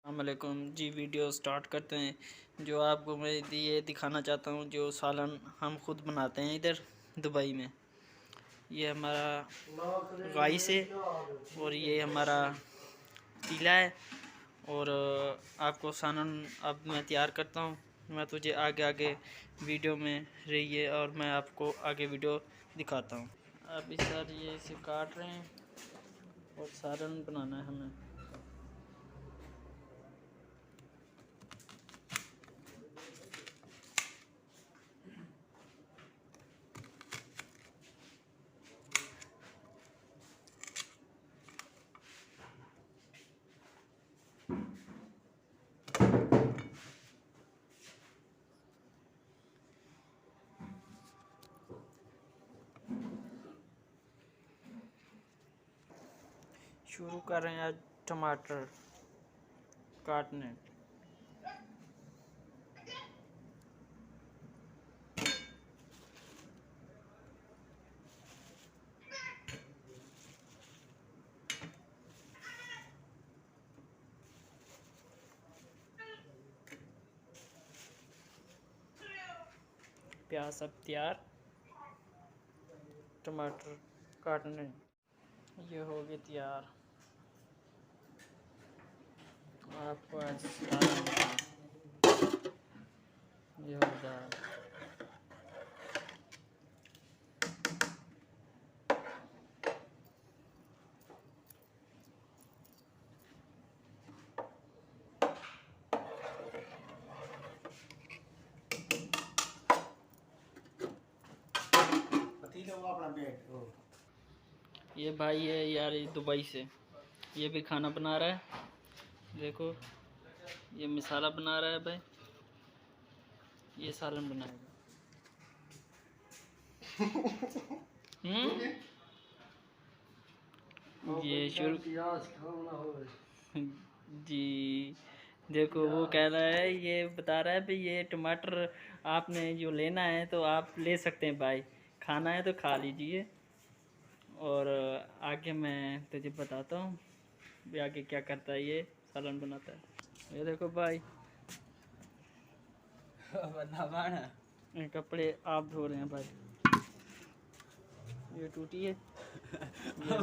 अस्सलामुअलैकुम जी। Video start करते हैं। जो आपको मैं ये दिखाना चाहता हूँ, जो सालन हम खुद बनाते हैं इधर दुबई में। ये हमारा राइस है और ये हमारा पीला है। और आपको सालन अब मैं तैयार करता हूँ। मैं तुझे आगे आगे वीडियो में रहिए और मैं आपको आगे वीडियो दिखाता हूँ। अभी सर ये इसे काट रहे हैं और सालन बनाना है हमें। शुरू कर रहे हैं आज टमाटर काटने। प्याज सब तैयार, टमाटर काटने ये हो गए तैयार। आपको आज ये हो जाए। ये भाई है यार, ये दुबई से, ये भी खाना बना रहा है। देखो ये मसाला बना रहा है भाई, ये सालन बनाएगा। ये शुरू जी। देखो वो कह रहा है, ये बता रहा है भाई ये टमाटर आपने जो लेना है तो आप ले सकते हैं भाई, खाना है तो खा लीजिए। और आगे मैं तुझे बताता हूँ भी आगे क्या करता है। ये सालन बनाता है। ये देखो भाई कपड़े आप धो रहे हैं भाई, ये टूटी है। ये